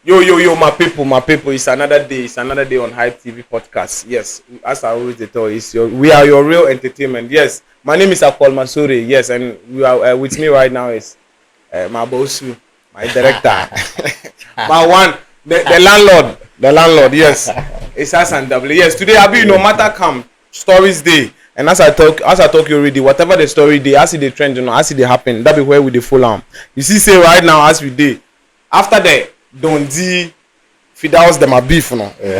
Yo, my people, it's another day on Hype TV podcast. Yes, as I always tell you, we are your real entertainment. Yes, my name is Akol Masuri. Yes, and we are with me right now is my boss, my director, my one, the landlord. Yes, it's us and W. Yes, today Abi, no matter come stories day, and as I talk you already, whatever the story day, as the trend, as it happen, that be where we the full arm. You see, say right now as we day after that. Dondi Fidels them a beef,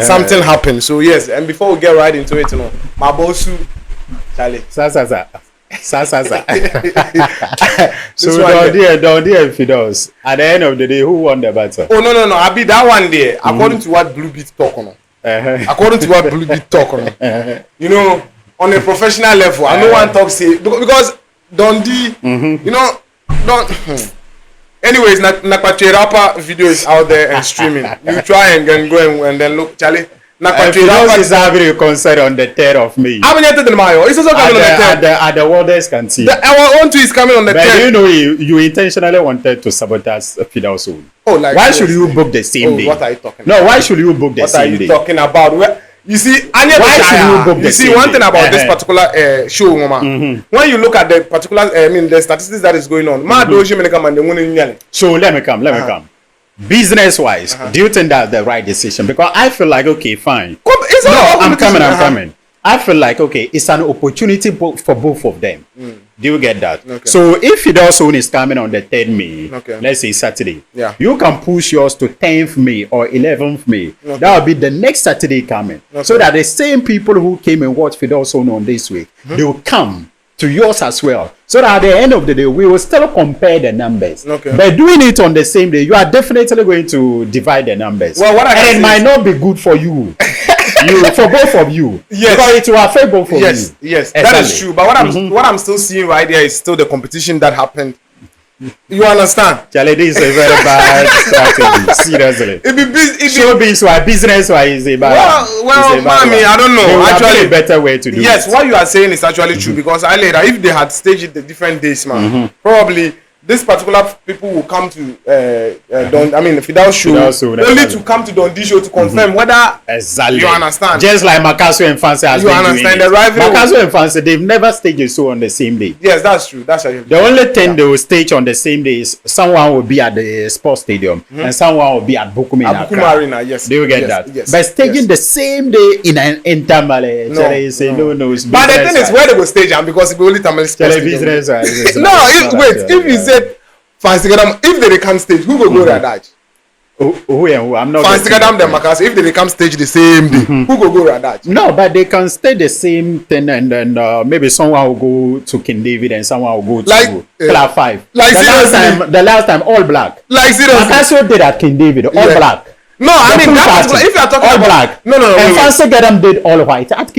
Something happened. So yes, and before we get right into it, my boss Charlie. Sa. So Dondi and Fidels. At the end of the day, who won the battle? Oh no. I be that one there. According to what Blue Beat talk According to what Blue Beat talk You know, on a professional level, I no one talk say because Dondi, don't. Anyways, Nakwache rapper video is out there and streaming. You try and go and then look, Charlie. Nakwache rapper is having a concert on the 3rd of May. How many the Mayo? It's also coming on the 3rd. At the Worlders can see. Our own two is coming on the 3rd. But you know, you intentionally wanted to sabotage Fidel soon. Oh, like why should you book the same day? What are you talking about? No, why should you book the same day? What are you talking about? You see, why should you book the same day? One thing about this particular show, Mama. When you look at the particular, the statistics that is going on, so let me come. Business-wise, do you think that's the right decision? Because I feel like, okay, fine. I'm coming. I feel like, okay, it's an opportunity for both of them. Do you get that? Okay. So if Fidel is coming on the 3rd May, let's say Saturday, you can push yours to 10th May or 11th May. That will be the next Saturday coming. So that the same people who came and watched Fidel on this week, they will come to yours as well. So that at the end of the day, we will still compare the numbers. By doing it on the same day, you are definitely going to divide the numbers. Well, and it might not be good for you. For both of you. Yes. Because it will affect both of you. Yes, exactly. That is true. But what I'm still seeing right there is still the competition that happened. You understand? Charlie, this is a very bad strategy. Seriously. Showbiz business-wise is a bad. Well, mommy, I don't know. Actually, a better way to do it. Yes, what you are saying is actually true because later, if they had staged it the different days, man, probably this particular people will come to Fidel show only to come to Dondi show to confirm whether exactly you understand. Just like Makasu and Fancy has you been understand doing the rivalry. Makasu and Fancy, they've never staged a show on the same day. Yes, that's true. That's true. The only thing they will stage on the same day is someone will be at the sports stadium and someone will be at Bukuma Arena. Yes, they will get that. Yes, but staging the same day in an Tamale, no. But the thing is where they will stage them because it will only Tamale sports stadium. If you said Fancy Gadam, if they come stage, who will go Radaj? Who? I'm not. Fancy Gadam, them Makas, if they come stage the same day, who will go Radaj? No, but they can stay the same thing, and then maybe someone will go to King David and someone will go to Club 5. Like the last time, all black. Like seriously. Makasu did at King David, all black. No, I mean that if you are talking all about black. No. And Fancy Gadam did all white at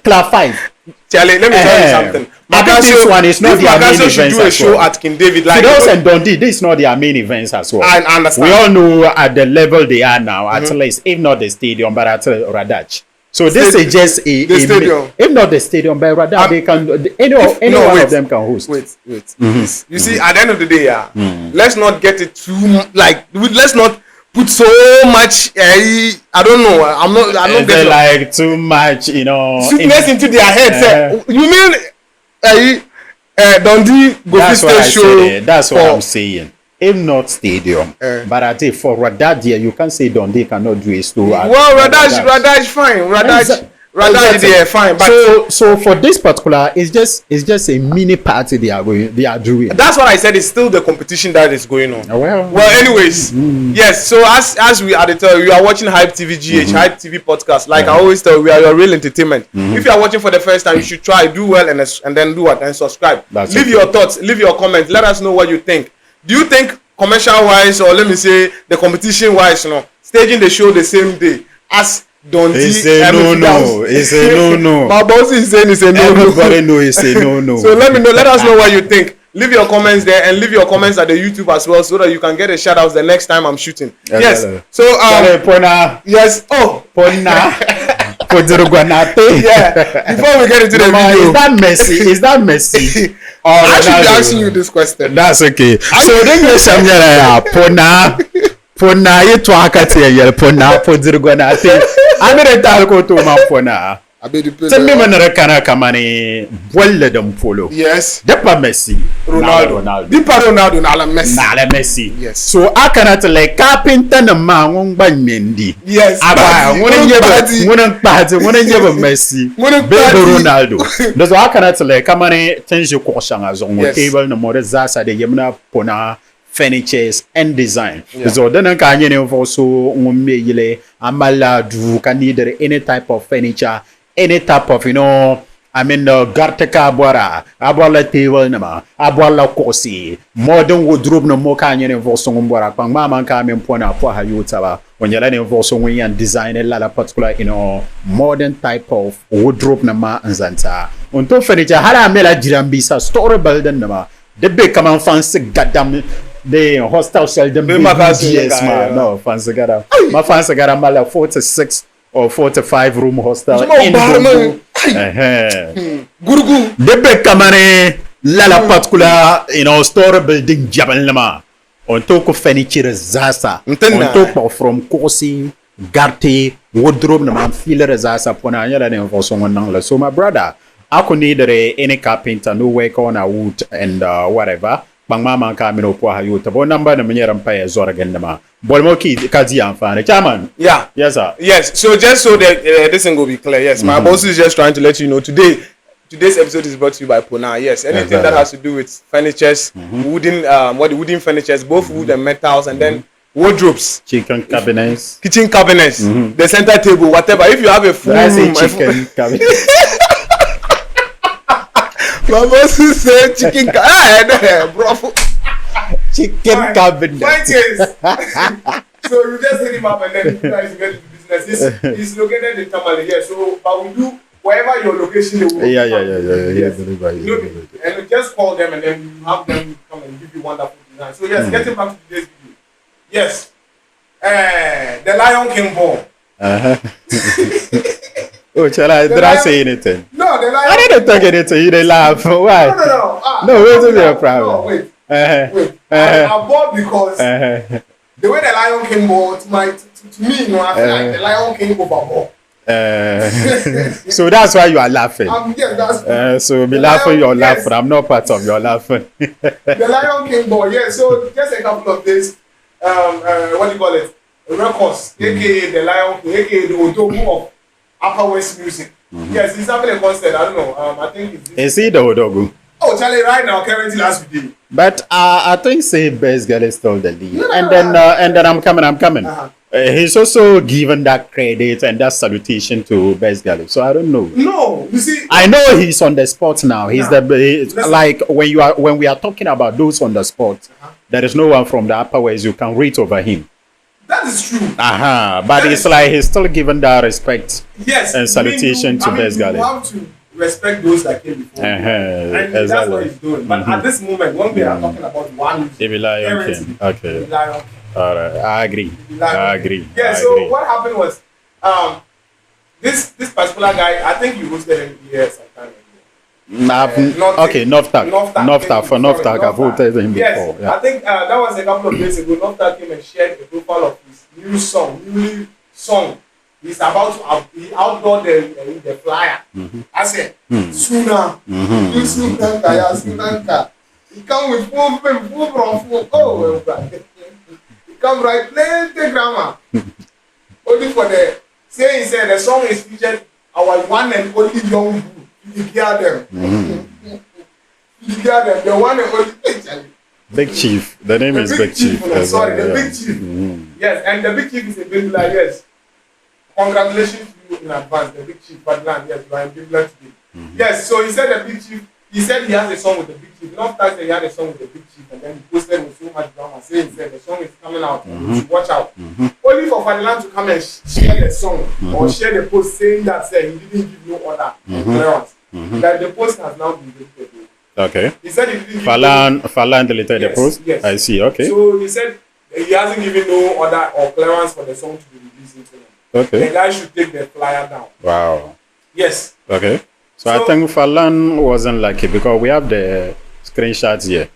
Club 5. Charlie, let me tell you something. This one is not their main events should do a show at King David. Like Fidels and Dondi, this is not their main events as well. I understand. We all know at the level they are now, at least, if not the stadium, but at Radach. So this is just a stadium. If not the stadium, but Radach, they can any one of them can host. Wait. You see, at the end of the day, let's not get it too let's not put so much I don't know. I'm not getting like too much, sweetness into their heads. You mean Dondi go to show? That's what I'm saying. If not stadium, but I think for Radaj, you can't say Dondi cannot do a story. Well, Radaj fine. Radaj fine. But so for this particular, it's just a mini party they are doing. That's what I said. It's still the competition that is going on. Well, anyways, yes. So as we are you are watching Hype TV GH, Hype TV podcast. Like I always tell you, we are your real entertainment. If you are watching for the first time, you should try, do well, and then do what and subscribe. Leave your thoughts, leave your comments. Let us know what you think. Do you think commercial wise, or let me say the competition wise, staging the show the same day as Dondi? It's a no. My boss is saying it's a no. Everybody know it's a no. So let us know what you think. Leave your comments there and leave your comments at the YouTube as well so that you can get a shout out the next time I'm shooting. Yes. So yes. Oh. Yeah. Before we get into the video, is that messy? I should be asking you this question. That's okay. So then you Pona ye to akati ye pona podirgo na te. Amere talko to ma pona. Tell me kana kamani bolle dem polo. Yes. Depa Messi. Ronaldo. Depa Ronaldo na Messi. Na Messi. Yes. So I cannot like carpenter na ma won ba mendi. Yes. Aba wona yeba Messi. Be Ronaldo. Dozo I cannot like kamani tenje ko shanga zo table na more zasa de yemna pona furnitures and design. So then ka nyene also ngumme yile amala du can need any type of furniture, any type of garteka abwara abwala table nama abwala kosi modern wardrobe no mo ka nyene also ngumbwara pang mama ka mempona po ha yutaba onyala ne also ngyan design la particular modern type of wardrobe nama nzanta onto furniture hala mela jirambisa store building nama de be come fancy gadam the hostel seldom be yes man no fancy gadam ma fancy gadam mala 46 or 45 room hostel in Gurugu debe kamane la particular store building jabal nama on talk of furniture zasa on talk from kosi garte wardrobe nama filler zasa pona yala ne for someone nang so my brother I could need any carpenter no work on a wood and whatever bang mama ka mino po ha yuta bo number na menyera mpa zora gendama bolmo ki kazi amfane chairman. Yeah, yes sir, yes. So just so that this thing will be clear, yes, my boss is just trying to let you know today's episode is brought to you by Pona. Yes, anything that has to do with furnitures, wooden wooden furnitures, both wood and metals, and then wardrobes, kitchen cabinets, the center table, whatever. If you have a full room, chicken cabinet. My boss said chicken bro. Chicken cabinet. Point is, so you just hit him up and then you guys get into business. He's located in Tamale here, so but we do wherever your location is. Yeah. And you just call them and then you have them come and give you wonderful design. So yes, getting back to today's video. Yes, the Lion King ball. Oh, did I say anything? No, the Lion I didn't talk anything. You didn't laugh. Why? No. Wait a problem. No, wait. I bought because the way the Lion King ball to me, I feel like the Lion King overball. So that's why you are laughing. Yes, that's so me laughing, you're laughing. I'm not part of your laughing. The Lion King ball, yeah. So just a couple of days. What do you call it? Rekordz, aka the Lion King, aka the Odogu of Upper West music. Yes, he's having a concert. I don't know. I think it's. Is he the Odogu? Oh, Charlie, right now, currently last week. But I think say Best Girl is still the lead, and then I'm coming. He's also given that credit and that salutation to Best Girl. So I don't know. No, you see, I know he's on the spot now. He's like when we are talking about those on the spot, there is no one from the Upper West you can rate over him. That is true. But that it's like he's still given that respect. Yes, and salutation to Best Girl. You have to respect those that came before. And exactly. That's what he's doing. But at this moment, when we are talking about one, okay. All right, I agree. Yeah. So what happened was, this particular guy, I think you hosted him here sometime ago. Novtak, I've voted him before. Yeah. I think that was a couple of days ago. Novtak came and shared a profile of his newly song. He's about to outdoor the flyer. I said, Suna, you Sunanka. He come with full. Oh, well, he come right, plenty grammar. Only for the saying, he said the song is featured our one and only young boo. You hear them. You hear them. The one and only Big Chief. The name is Big Chief. Sorry, the Big Chief. Yes, and the Big Chief is a big like yes. Congratulations to you in advance, the Big Chief Fad Lan. Yes, you are in Big Land today. Yes, so he said the Big Chief. He said he has a song with the Big Chief. Not that he had a song with the Big Chief, and then he posted with so much drama, saying the song is coming out. You should watch out. Only for Fad Lan to come and share the song or share the post saying that he didn't give no order clearance. That the post has now been deleted. Okay. He said he didn't give Fad Lan deleted the post. Yes. I see. Okay. So he said he hasn't given no order or clearance for the song to be released into him. Okay. The guy should take the flyer down. Wow. Yes. Okay. So I think Fad Lan wasn't lucky because we have the screenshots here.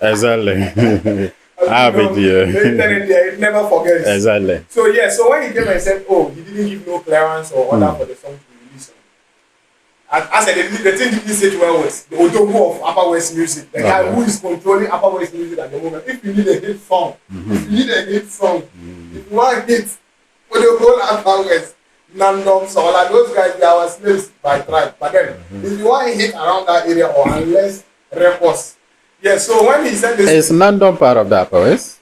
Exactly. The internet there, it never forgets. Exactly. So yeah, so when he came and said, oh, he didn't give no clearance or order for the song to be released. And I said the thing didn't sit well with the Odogo of Upper West Music, the guy who is controlling Upper West Music at the moment. If you need a hit song, if you want a hit for the whole Upper West, Nandom, so like those guys, they are slaves by tribe. But then, if you want a hit around that area or unless Rekordz. Yeah, so when he said this... Is Nandom part of the Upper West?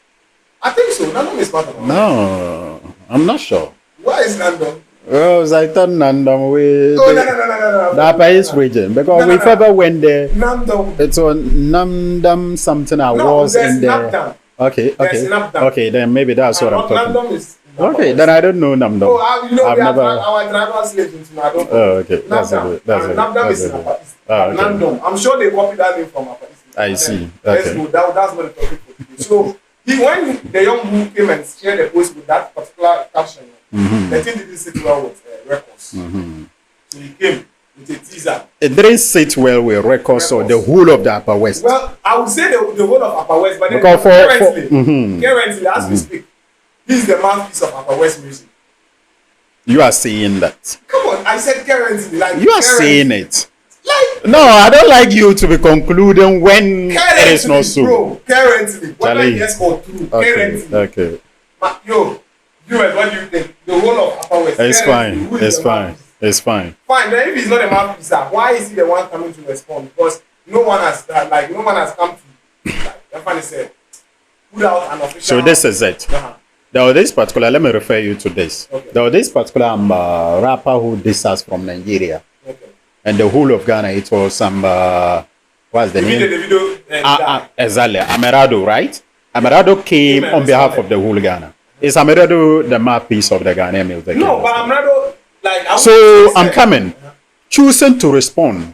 I think so. Nandom is part of it. No, I'm not sure. Why is Nandom? Well, I thought Nandom with no. The Upper East region. Because we ever went there. Nandom. It's on Nandom something I was in there. Okay, then maybe that's what I'm talking about. Okay, then I don't know Namdom. Oh, you know, I've never... our tribal slaves into Nandom. Oh, okay. That's good. Nandom is in Upper East. Nandom. I'm sure they copied that name from Upper East. I see. Let's go. That's what the topic for today. So, when the young who came and shared the post with that particular caption, the thing didn't sit well with Rekordz. So he came with a teaser. It didn't sit well with Rekordz or the whole of the Upper West. Well, I would say the whole of Upper West, but then currently, as we speak, he's the mouthpiece of Upper West music. You are saying that. Come on, I said currently. Like you are saying it. Like, no, I don't like you to be concluding when it is not so. Bro, currently, whether yes or true, currently. Okay. But yo, what do you think? The whole of Upper West. It's fine. It's fine. It's fine. Fine. Then if he's not a mouthpiece, why is he the one coming to respond? Because no one has come to like said, put out an official. So this is it. There was this particular. Let me refer you to this. Okay. There was this particular rapper who dissed us from Nigeria. Okay. And the whole of Ghana, it was some, what's the name? The video, exactly, Amerado, right? Amerado came on behalf of the whole Ghana. Is Amerado the mouthpiece of the Ghanaian music? No, but Amerado, like... So, I'm coming. Choosing to respond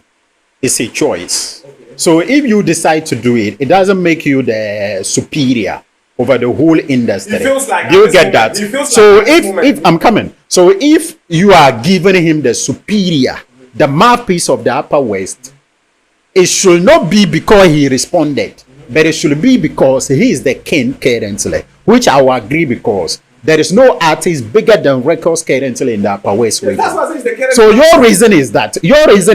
is a choice. Okay. So, if you decide to do it, it doesn't make you the superior over the whole industry. It feels like you get that? So, like if I'm coming. So, if you are giving him the superior, the mouthpiece of the Upper West, it should not be because he responded, but it should be because he is the king currently, which I will agree because there is no artist bigger than Rekordz currently in the Upper West region. So your reason is that because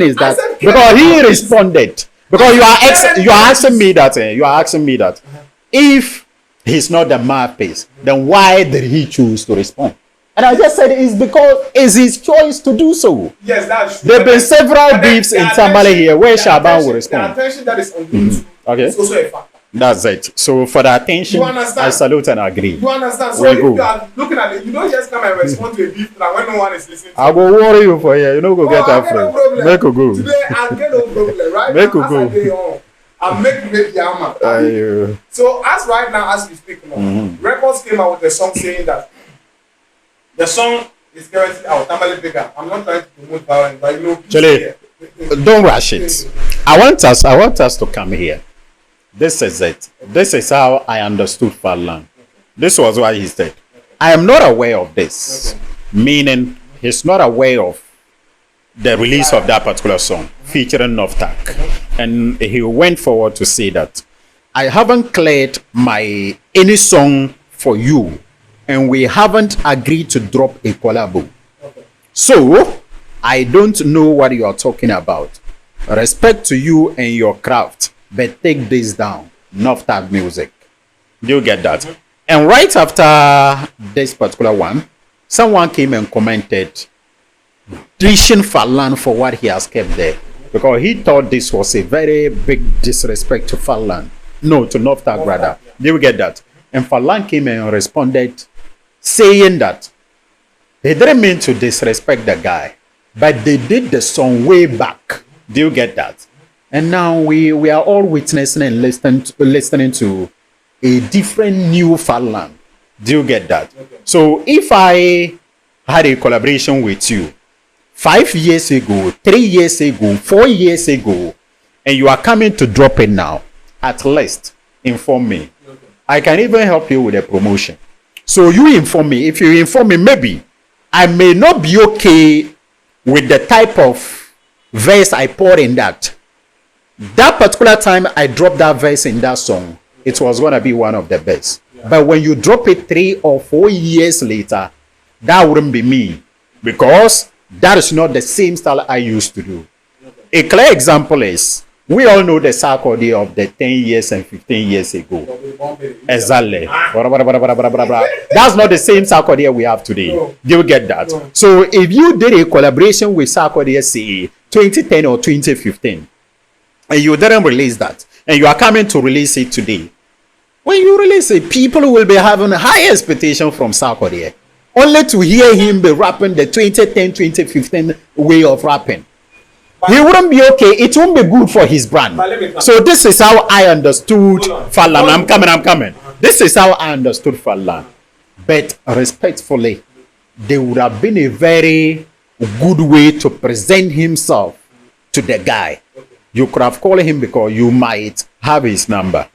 he responded, because you are asking me that if he's not the mouthpiece, then why did he choose to respond? And I just said it's because it's his choice to do so. Yes, that's true. There have been several beefs in Tamale here where Shaban will respond. The attention that is on YouTube is also a factor. That's it. So for the attention, I salute and agree. You understand? So if you are looking at it, you don't just come and respond to a beef plan when no one is listening to I will worry you for here. You know, go get that friend. No make you go. Today, I'll get no problem, right? Make you go. I'll make the hammer. So as right now, as we speak now, Rekordz came out with a song saying that the song is currently out. I'm not trying to promote violence, but you know. Actually, don't rush it. I want us to come here. This is it. This is how I understood Fad Lan. This was what he said. I am not aware of this. Meaning, he's not aware of the release of that particular song featuring Noftak. And he went forward to say that I haven't cleared any song for you. And we haven't agreed to drop a collabo. So, I don't know what you are talking about. Respect to you and your craft, but take this down. Noftak music. Do you get that? And right after this particular one, someone came and commented, dishing Fad Lan for what he has kept there. Because he thought this was a very big disrespect to Fad Lan. No, to Noftak rather. Do you get that? And Fad Lan came and responded, saying that they didn't mean to disrespect the guy, but they did the song way back. Do you get that? And now we are all witnessing and listening to a different new Fad Lan. Do you get that? Okay. So if I had a collaboration with you 5 years ago, 3 years ago, 4 years ago, and you are coming to drop it now, at least inform me. Okay. I can even help you with a promotion. So you inform me. If you inform me, maybe I may not be okay with the type of verse I poured in that. That particular time I dropped that verse in that song, it was going to be one of the best. Yeah. But when you drop it 3 or 4 years later, that wouldn't be me, because that is not the same style I used to do. A clear example is, we all know the Sarkodie of the 10 years and 15 years ago. Exactly. That's not the same Sarkodie we have today. You get that? So if you did a collaboration with Sarkodie, say 2010 or 2015, and you didn't release that, and you are coming to release it today, when you release it, people will be having a high expectation from Sarkodie, only to hear him be rapping the 2010, 2015 way of rapping. He wouldn't be okay. It won't be good for his brand. So this is how I understood Fad Lan. I'm coming. This is how I understood Fad Lan. But respectfully, there would have been a very good way to present himself to the guy. You could have called him because you might have his number.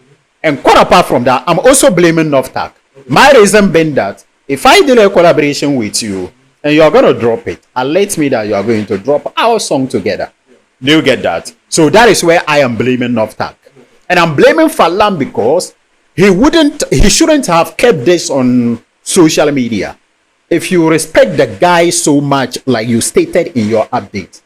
And quite apart from that, I'm also blaming Noftak. My reason being that if I did a collaboration with you and you are going to drop it, alert me that you are going to drop our song together. Do you get that? So that is where I am blaming Noftak. And I'm blaming Fad Lan because he shouldn't have kept this on social media. If you respect the guy so much, like you stated in your update,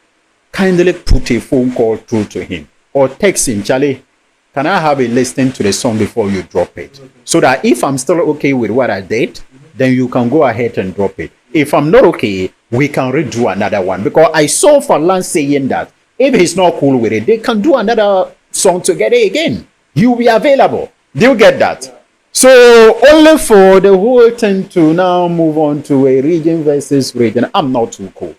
kindly put a phone call through to him or text him, Charlie, can I have a listen to the song before you drop it? So that if I'm still okay with what I did, then you can go ahead and drop it. If I'm not okay, we can redo another one. Because I saw Fad Lan saying that if he's not cool with it, they can do another song together again. You'll be available. Do you get that? So only for the whole thing to now move on to a region versus region, I'm not too cool.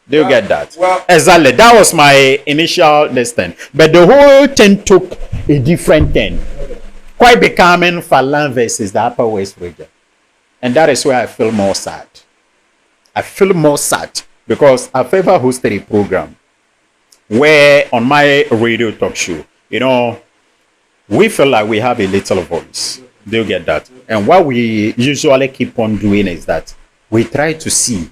Do you get that? Well, exactly. That was my initial listing. But the whole thing took a different turn. Quite becoming Fad Lan versus the Upper West region. And that is where I feel more sad. I feel more sad because I've ever hosted a program where on my radio talk show, you know, we feel like we have a little voice. Do you get that? And what we usually keep on doing is that we try to see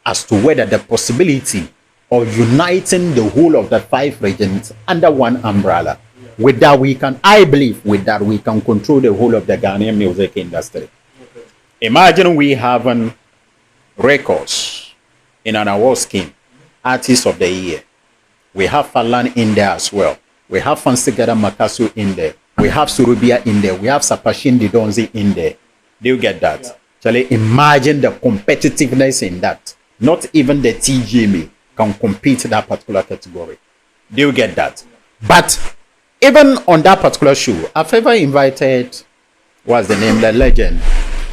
as to whether the possibility of uniting the whole of the 5 regions under one umbrella. With that, we can, I believe, with that, we can control the whole of the Ghanaian music industry. Imagine we having Rekordz in an award scheme, Artist of the Year. We have Fad Lan in there as well. We have Fansigada Makasu in there. We have Surubia in there. We have Sapashin Didonzi in there. Do you get that? Actually, imagine the competitiveness in that. Not even the TGMA can compete in that particular category. Do you get that? But even on that particular show, I've ever invited, what's the name, the legend,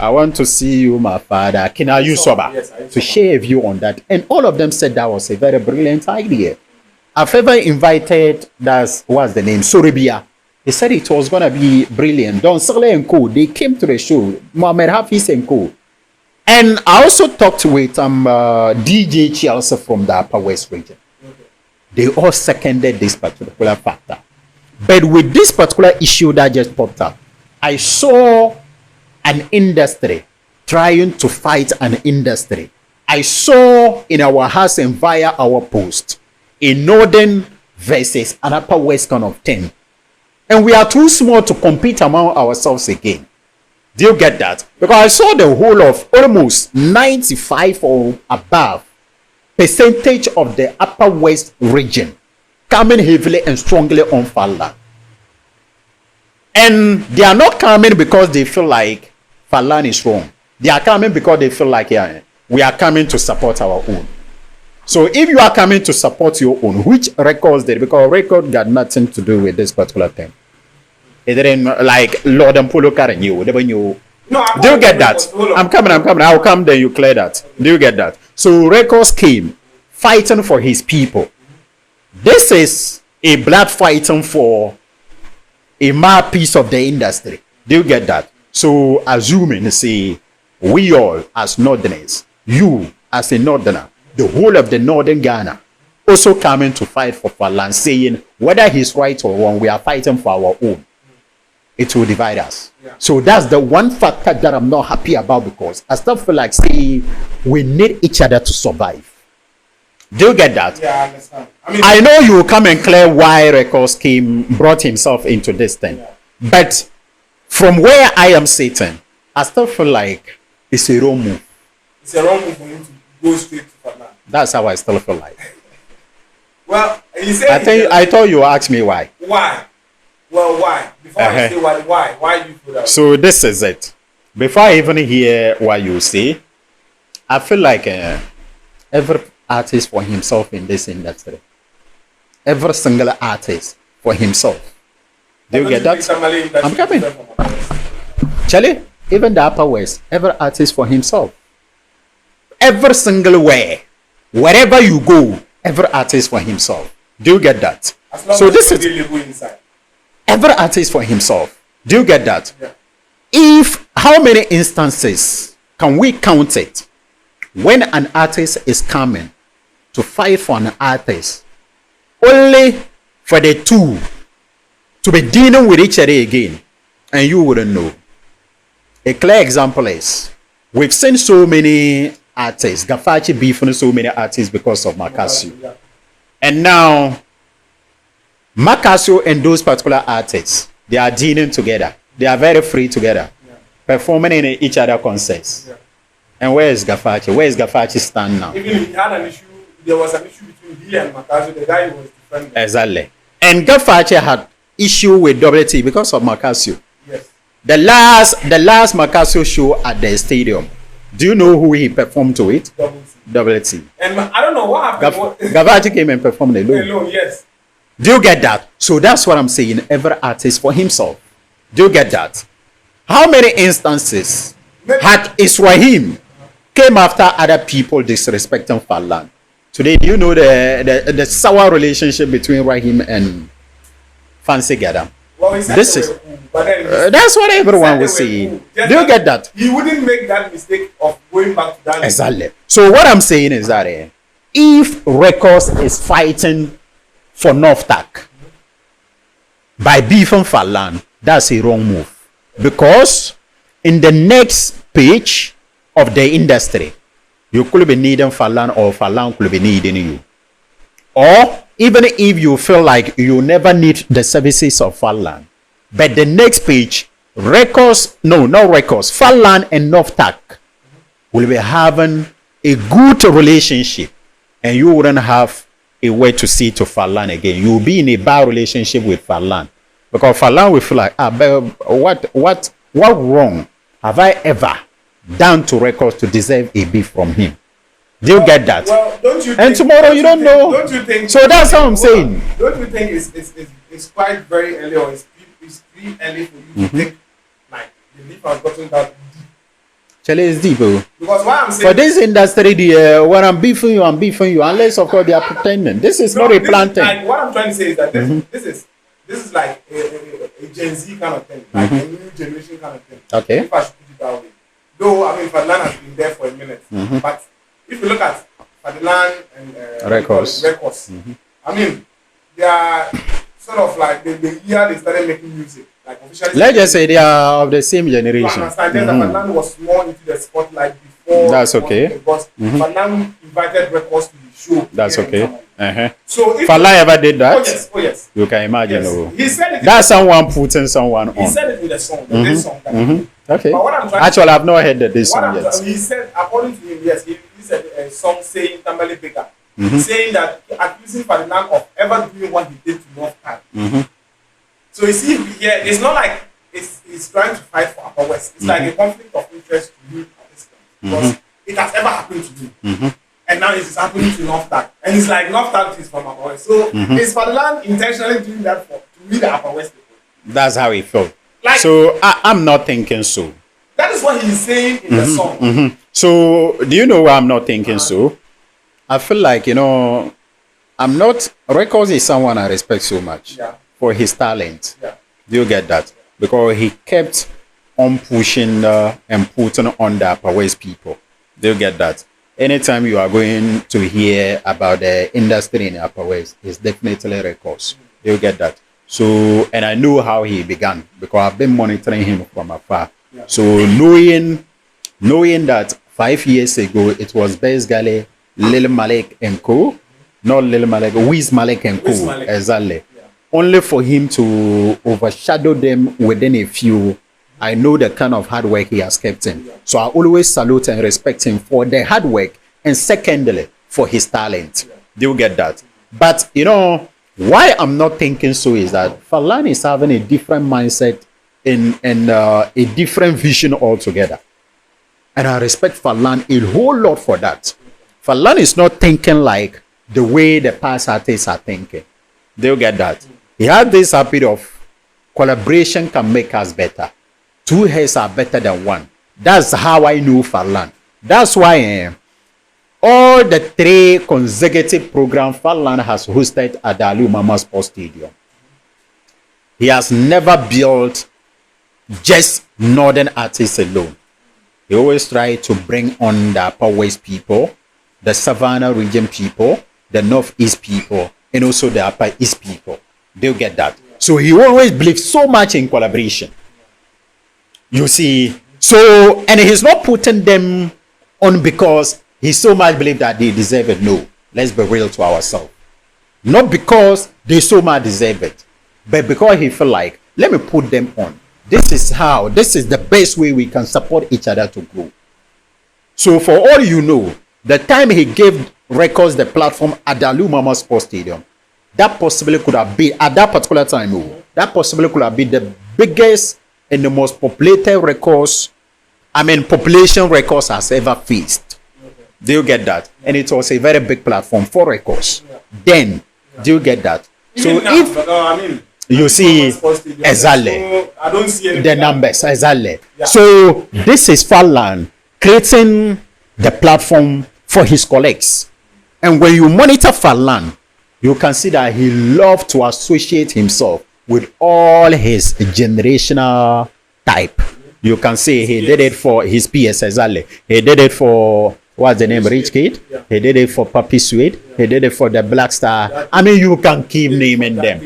I want to see you, my father, Kina Yusoba, to share a view on that. And all of them said that was a very brilliant idea. I've ever invited, what's the name, Suribia. He said it was going to be brilliant. Don Sale and Co, they came to the show. Mohamed Hafiz and Co. And I also talked with DJ Chelsea from the Upper West region. They all seconded this particular factor. But with this particular issue that just popped up, I saw an industry trying to fight an industry. I saw in our house and via our post a northern versus an upper west kind of thing. And we are too small to compete among ourselves again. Do you get that? Because I saw the whole of almost 95 or above percentage of the upper west region coming heavily and strongly on Fad Lan. And they are not coming because they feel like Fad Lan is wrong. They are coming because they feel like, yeah, we are coming to support our own. So if you are coming to support your own, which Rekordz did, because Rekordz got nothing to do with this particular thing. It didn't like Lord and Polo Karen you. Do you get that? I'm coming. I'll come then you clear that. Do you get that? So Rekordz came fighting for his people. This is a blood fighting for a mouthpiece of the industry. Do you get that? So assuming, say, we all as Northerners, you as a Northerner, the whole of the Northern Ghana, also coming to fight for Fad Lan, saying whether he's right or wrong, we are fighting for our own. It will divide us. Yeah. So that's the one factor that I'm not happy about, because I still feel like, see, we need each other to survive. Do you get that? Yeah, I understand. I know you will come and clear why Rekordz brought himself into this thing. Yeah. But from where I am sitting, I still feel like it's a wrong move. It's a wrong move for him to go straight to Fad Lan. That's how I still feel like. Well, he said. I thought you asked me why. Why? Well, why? Before I say why? Why do you feel that? So this is it. Before I even hear what you say, I feel like every artist for himself in this industry. Every single artist for himself. Do you get that? I'm coming. Charlie, even the Upper West, every artist for himself. Every single way, wherever you go, every artist for himself. Do you get that? So this is inside. Every artist for himself. Do you get that? Yeah. If how many instances can we count it when an artist is coming to fight for an artist, only for the two to be dealing with each other again, and you wouldn't know? A clear example is we've seen so many artists, Gafachi beefing so many artists because of Makasio. Yeah. And now Makasio and those particular artists, they are dealing together. They are very free together, performing in each other concerts. Yeah. And where is Gafachi? Where is Gafachi stand now? Even he had an issue. There was an issue between he and Makasio. The guy was defending. Exactly. And Gafachi had issue with WT because of Makasio. Yes. The last Makasio show at the stadium. Do you know who he performed to it? WT. And I don't know what happened. Gafachi came and performed alone. Alone, yes. Do you get that? So that's what I'm saying. Every artist for himself. Do you get that? How many instances had Israel came after other people disrespecting Fad Lan? Today, do you know the sour relationship between Rahim and Fancy Gadam? Well, this is that's what everyone was saying. Do you get that? He wouldn't make that mistake of going back to that. Exactly. So what I'm saying is that if Rekordz is fighting for North Tack by beefing Fad Lan, that's a wrong move. Because in the next page of the industry, you could be needing Fad Lan or Fad Lan could be needing you. Or even if you feel like you never need the services of Fad Lan, but the next page, Rekordz, no, not Rekordz, Fad Lan and North Tack will be having a good relationship, and you wouldn't have a way to see to Fad Lan again. You'll be in a bad relationship with Fad Lan. Because Fad Lan will feel like, what wrong have I ever done to Rekordz to deserve a beef from him? Do you get that? Well, don't you? And tomorrow you don't know. Don't you think? So that's how I'm saying. Don't you think it's quite very early, or it's pretty early for you to think like the beef has gotten that deep? Chale is deep, bro. Because what I'm saying for this industry, when I'm beefing you, unless of course they are pretending. This is not a planting. Like, what I'm trying to say is that this is like a Gen Z kind of thing, like a new generation kind of thing. Okay. If I should put it that way. Though I mean Fad Lan has been there for a minute, but if you look at Fad Lan and Rekordz, I mean they are sort of like the year they started making music. Like officially, let's just say they are of the same generation. I understand that Fad Lan was more into the spotlight before. That's okay. Because Fad Lan invited Rekordz to the show. That's okay. So if Fad Lan ever did that? Oh yes. You can imagine. Yes. He said it. That's someone putting someone on. He said it with a song. This song. Okay. But what I'm trying actually, I've not heard this song yet. He said, according to him, yes, he said a song saying Tambale Bigger, saying that accusing Fad Lan of ever doing what he did to North Tack. So you see, yeah, it's not like he's trying to fight for Upper West. It's like a conflict of interest to you at this point. Because it has ever happened to you. And now it's happening to North Tack. And it's like North Tack is from Upper West. So is Fad Lan intentionally doing that to me, the Upper West people? That's how he felt. Like, so I'm not thinking so. That is what he's saying in the song. So do you know why I'm not thinking so? I feel like, I'm not, Rekordz is someone I respect so much for his talent. Do you get that? Because he kept on pushing and putting on the Upper West people. Do you get that? Anytime you are going to hear about the industry in the Upper West, it's definitely Rekordz. Do you get that? So, and I know how he began because I've been monitoring him from afar. So knowing that 5 years ago, it was basically Lil Malik and Co. Not Lil Malik, Wiz Malik and Co. Exactly. Only for him to overshadow them within a few I know the kind of hard work he has kept in. So I always salute and respect him for the hard work, and secondly, for his talent. Do you get that? But, you know, why I'm not thinking so is that Fad Lan is having a different mindset and a different vision altogether. And I respect Fad Lan a whole lot for that. Fad Lan is not thinking like the way the past artists are thinking. Do you get that? He had this habit of collaboration can make us better. Two heads are better than one. That's how I know Fad Lan. That's why all the 3 consecutive programs Fad Lan has hosted at the Ali Mama Sports Stadium. He has never built just northern artists alone. He always tried to bring on the Upper West people, the Savannah region people, the Northeast people, and also the Upper East people. They'll get that. So he always believed so much in collaboration. You see, so, and he's not putting them on because he so much believe that they deserve it. No, let's be real to ourselves. Not because they so much deserve it, but because he feel like, let me put them on. This is the best way we can support each other to grow. So for all you know, the time he gave Rekordz the platform at the Ali Mama Sports Stadium, that possibly could have been, at that particular time, that possibly could have been the biggest and the most populated population Rekordz has ever faced. Do you get that? And it was a very big platform for Rekordz. Then, do you get that? So if you see exactly, I don't see the numbers exactly. Yeah. So this is Fad Lan creating the platform for his colleagues, and when you monitor Fad Lan, you can see that he loves to associate himself with all his generational type. You can see he did it for his PS exactly. He did it for what's the name? Rich Kid. He did it for Papi Sweet. He did it for the Black Star. I mean, you can keep naming them.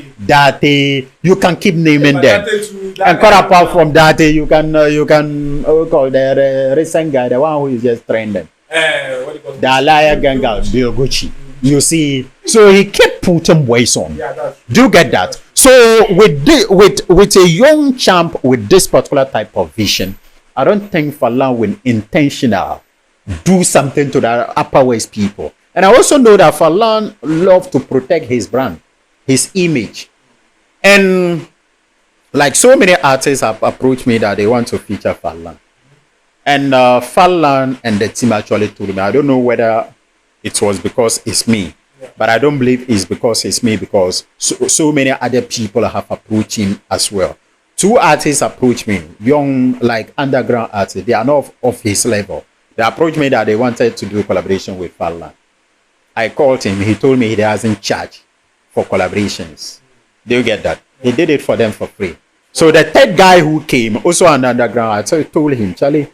You can keep naming them. And cut apart from that, you can call the recent guy, the one who is just trending. The Alaya Ganga, Bill Gucci. You see, so he kept putting voice on. Do you get that? So with a young champ with this particular type of vision, I don't think Fad Lan will intentional do something to the Upper West people. And I also know that Fad Lan loves to protect his brand, his image. And like so many artists have approached me that they want to feature Fad Lan. And Fad Lan and the team actually told me, I don't know whether it was because it's me, but I don't believe it's because it's me, because so many other people have approached him as well. 2 artists approached me, young, like underground artists. They are not of his level. They approached me that they wanted to do a collaboration with Fad Lan. I called him. He told me he doesn't charge for collaborations. Do you get that? He did it for them for free. So the 3rd guy who came, also an underground artist, I told him, Charlie,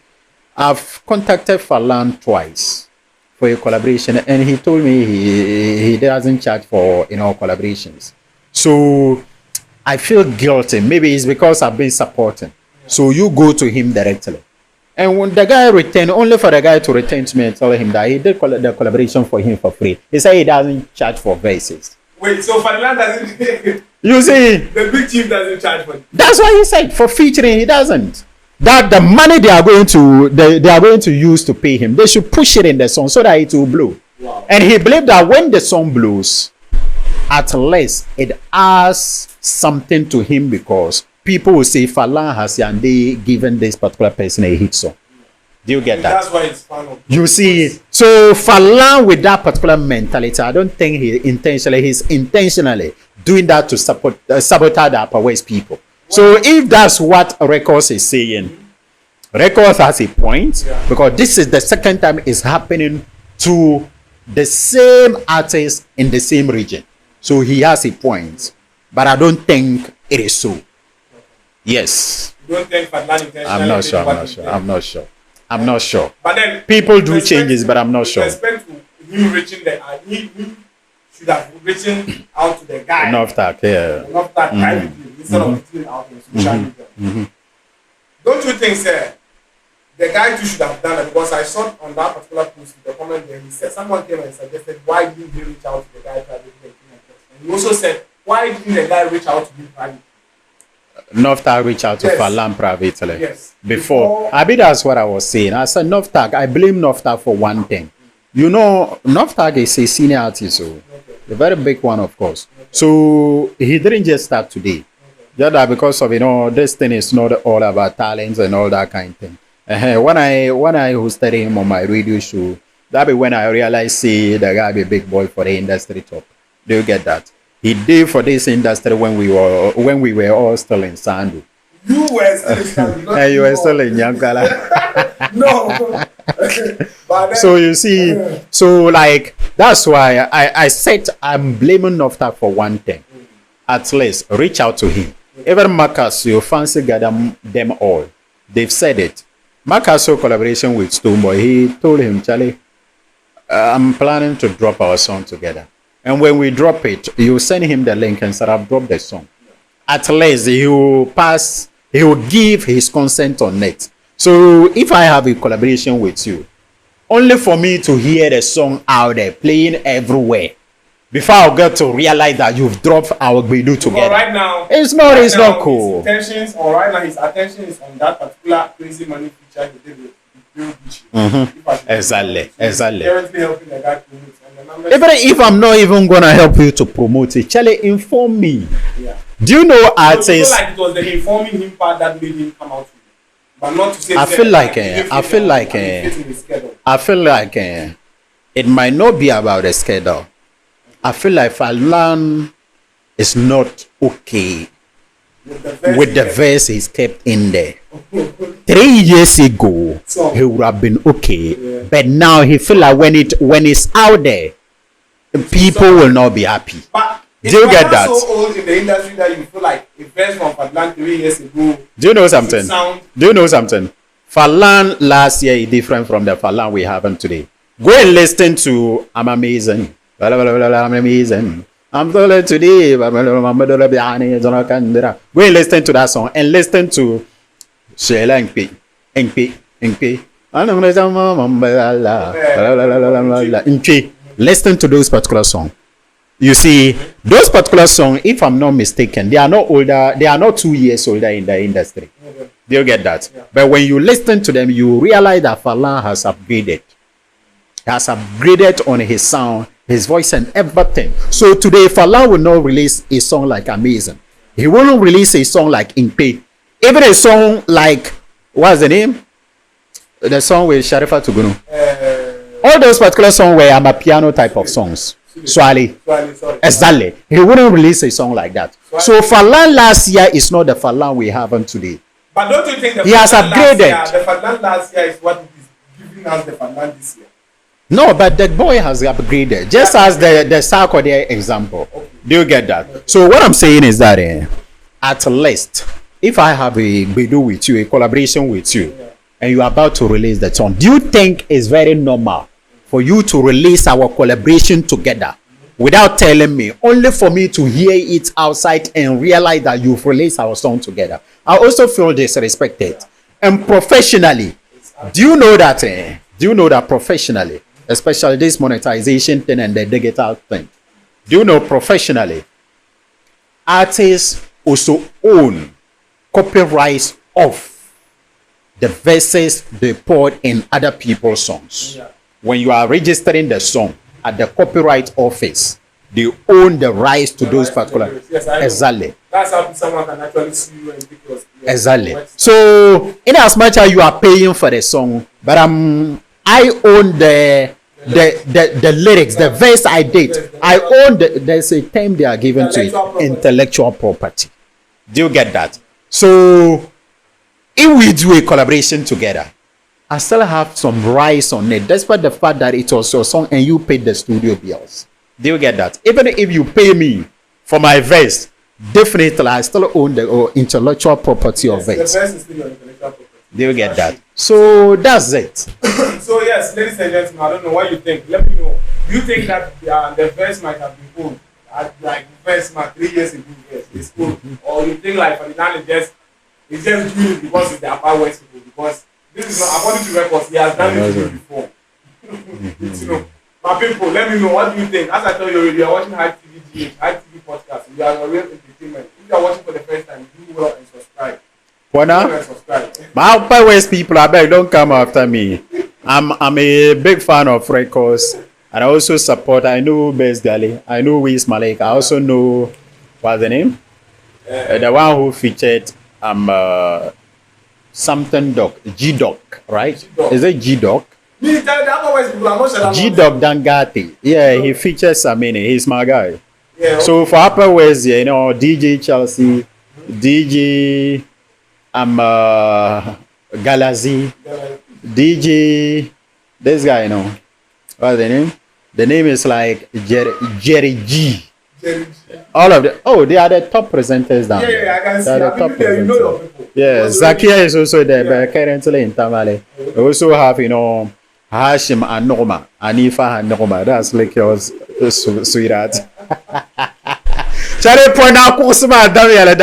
I've contacted Fad Lan twice for a collaboration, and he told me he doesn't charge for collaborations. So I feel guilty. Maybe it's because I've been supporting. So you go to him directly. And when the guy returned, only for the guy to return to me and tell him that he did the collaboration for him for free. He said he doesn't charge for verses. Wait, so Fad Lan doesn't? You see, the big chief doesn't charge for it. That's why he said for featuring he doesn't. That the money they are going to use to pay him, they should push it in the song so that it will blow. Wow. And he believed that when the song blows, at least it adds something to him, because people will say Fad Lan has given this particular person a hit song. Do you get that? That's why it's fun. You see, so Fad Lan with that particular mentality, I don't think he's intentionally doing that to sabotage the Upper West people. So if that's what Rekordz is saying, Rekordz has a point, because this is the second time it's happening to the same artist in the same region. So he has a point, but I don't think it is so. Yes. You don't think Fad Lan intentionally? I'm not sure. But then people do changes, but I'm not sure. With respect to him reaching he should have reaching out to the guy. Enough that privately instead of reaching out on social media. Don't you think, sir, the guy too should have done it? Because I saw on that particular post in the comment there, he said someone came and suggested, why didn't he reach out to the guy privately? And he also said, why didn't the guy reach out to me privately? Noftag reach out to Fad Lan privately. Yes. Before. I mean, that's what I was saying. I said Noftag. I blame Noftag for one thing. You know, Noftag is a senior artist, so a very big one, of course. So he didn't just start today. Just that because of, you know, this thing is not all about talents and all that kind of thing. When I hosted him on my radio show, that be when I realized, see, the guy be a big boy for the industry top. Do you get that? He did for this industry when we were all still in Sandu. You were still in Sandu. And you were still in Yankala. No. So you see, so like that's why I said I'm blaming Noftag for one thing. At least reach out to him. Even Marcus, you fancy gather them all. They've said it. Marcus saw collaboration with Stoneboy. He told him, Charlie, I'm planning to drop our song together. And when we drop it, you send him the link and say, I've dropped the song. At least he will give his consent on it. So if I have a collaboration with you, only for me to hear the song out there, playing everywhere, before I get to realize that you've dropped our Gbedu together. Well, right now, it's not cool. His attention is on that particular Crazy Money feature he did with Bill Beach. Exactly. Currently helping the guy promote. Even if I'm not even gonna help you to promote it, Charlie, inform me. Yeah. Do you know artists? So like it was the informing him part that made him come out. But not to say. I feel like it might not be about the schedule. I feel like Fad Lan is not okay with the verse he's kept in there. 3 years ago, he would have been okay, but now he feel like when it's out there, people will not be happy. But do you get that? So old in the industry that you feel like a verse from Fad Lan 3 years ago. Do you know something? Fad Lan last year is different from the Fad Lan we have today. Go and listen to I'm Amazing. I'm amazing. I'm told today. Go and listen to that song and listen to Sheila NP. Listen to those particular songs. You see, those particular songs, if I'm not mistaken, they are not older. They are not 2 years older in the industry. Do you get that? Yeah. But when you listen to them, you realize that Fad Lan has upgraded. He has upgraded on his sound, his voice, and everything. So today, Fad Lan will not release a song like Amazing. He won't release a song like Impe. Even a song like, what's the name? The song with Sharifa Tugunu. All those particular songs were piano type of songs. Swali. Exactly. He wouldn't release a song like that. So Fad Lan last year is not the Fad Lan we have today. But don't you think he has upgraded? The Fad Lan last year is what is giving us the Fad Lan this year. No, but that boy has upgraded. Just as the Sarkodie example. Okay. Do you get that? Okay. So what I'm saying is that at least if I have a Gbedu with you, a collaboration with you, and you are about to release the song, do you think it's very normal for you to release our collaboration together without telling me, only for me to hear it outside and realize that you've released our song together? I also feel disrespected. And professionally, do you know that professionally, especially this monetization thing and the digital thing, do you know professionally, artists also own copyrights of the verses they put in other people's songs. Yeah. When you are registering the song at the copyright office, they own the rights to those particular. Yes, exactly. That's how someone can actually sue you and because. Exactly. So, in as much as you are paying for the song, but I own the lyrics, the verse I did. I own there's a term they are given to it, intellectual property. Do you get that? So, if we do a collaboration together, I still have some rights on it, despite the fact that it was your song and you paid the studio bills. Do you get that? Even if you pay me for my verse, definitely I still own the intellectual property of it. The verse is still your intellectual property. Do you get that? So that's it. So yes, ladies and gentlemen, I don't know what you think. Let me know. Do you think that the verse might have been old? Like the verse 3 years ago, yes, it's old. Or you think like Fad Lan is just doing it because it's the Upper West people? Because this is not, according to records, he has done it before. You know, my people, let me know, what do you think? As I told you already, you are watching High TV GH, High TV podcast. You are a real entertainment. If you are watching for the first time, do well and subscribe. What now? My Upper West people, I beg, don't come after me. I'm a big fan of Rekordz, and I also support. I know Best Galley. I know Wiz Malik. I also know what's the name? The one who featured something doc, G Doc, right? G-Doc. Is it G Doc? G Doc Dangati. Yeah, he features Samini. He's my guy. Yeah, okay. So for Upper West, yeah, you know, DJ Chelsea, DJ Galazi, DJ, this guy, you know, what's the name? The name is like Jerry G. All of them. Oh, they are the top presenters down there. Yeah, I can see. They are the top presenters. You know your people. Yeah, Zakia is also there, but currently in Tamale. We also have, you know, Hashim and Norma, Anifa and Norma. That's like your sweetheart. Charlie point out Kusuma Damiale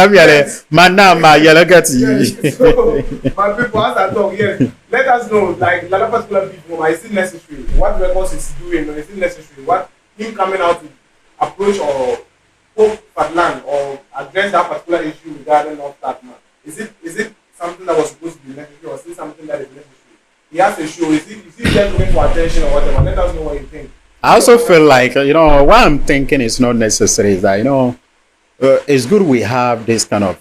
Manama Yalagati. So my people as I talk, yes. Let us know, like that particular people, is it necessary? What Rekordz is doing, is it necessary? What him coming out to approach or poke Fad Lan or address that particular issue regarding of that man? Is it something that was supposed to be necessary, or is it something that is necessary? He has a show, is he just looking for attention or whatever? Let us know what you think. I also feel like, you know, what I'm thinking is not necessary is that, you know, it's good we have this kind of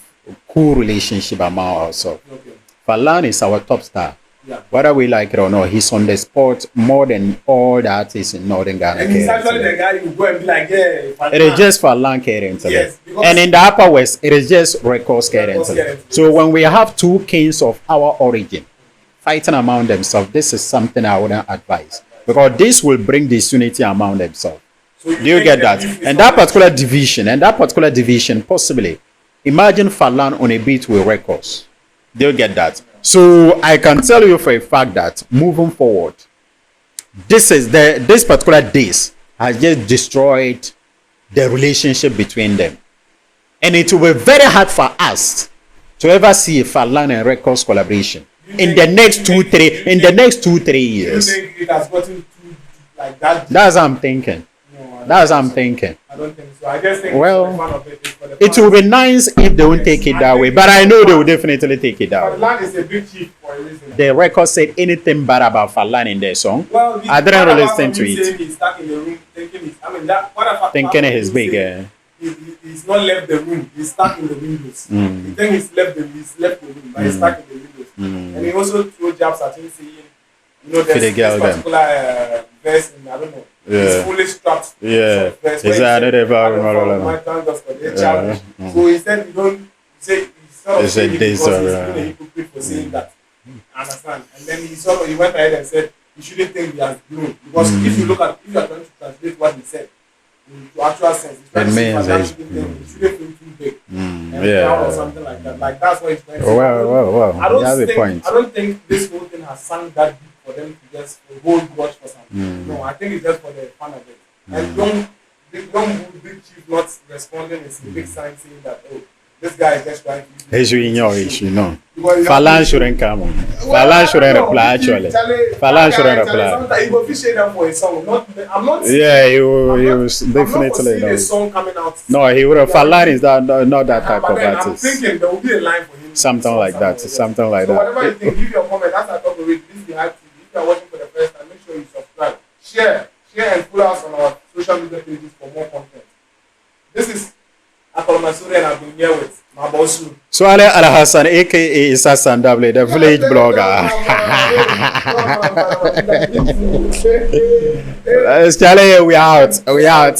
cool relationship among ourselves. Okay. Fad Lan is our top star. Yeah. Whether we like it or not, he's on the spot more than all the artists in Northern Ghana. And he's actually the guy who go and be like, yeah, Fad Lan. It is just Fad Lan caring to them. And in the Upper West, it is just Rekordz caring to them. So when we have two kings of our origin fighting among themselves, this is something I wouldn't advise. Because this will bring disunity among themselves. So do you get that? And that particular division, possibly, imagine Fad Lan on a beat with Rekordz. Do you get that? So I can tell you for a fact that moving forward, this particular days has just destroyed the relationship between them. And it will be very hard for us to ever see a Fad Lan and Rekordz collaboration in the next 2-3 years. Do you think it has gotten too like that? That's what I'm thinking. That's what I'm thinking. I don't think so. I just think it will be nice if they won't take it that way, but I know they will definitely take it that way. Fad Lan is a big chief for a reason. The Rekordz said anything bad about Fad Lan in their song. Well, I didn't really listen to it. He's stuck in the room thinking he's big. He's not left the room. He's stuck in the windows. He thinks he's left the room, but he's stuck in the windows. And he also threw jabs at him saying, you know, there's this particular verse in, I don't know. He's fully strapped. Yeah. Is that my thank God for the challenge. So he said, you don't say, he's sort of saying because he's been a hypocrite for saying that. Understand? And then he went ahead and said, you shouldn't think he has grown. Because if you are trying to translate what he said into actual sense, it's trying to say he shouldn't feel too big. Or something like that. Like that's what he's trying to say. Wow. I don't think this whole thing has sunk that deep for them to just hold watch for something. No, I think it's just for the fun of it. And big chief not responding is a big sign saying that, oh, this guy is just trying to Fad Lan shouldn't come on. Fad Lan shouldn't reply actually. Fad Lan shouldn't reply. He will officiate them for a song. I'm not. Yeah, he was definitely not. A song coming out. No, he would have. Fad Lan is not that type of artist. I'm thinking there will be a line for him. Something like that. Something like that. So whatever you think, give your comment. As I talk with this is the Hype TV. If you are watching for the first time, make sure you subscribe, share and follow us on our social media pages for more content. This is Promotional, and I've been here with my boss. Swale Al Hassan, aka Sassan Double, the village blogger. Charlie, we out.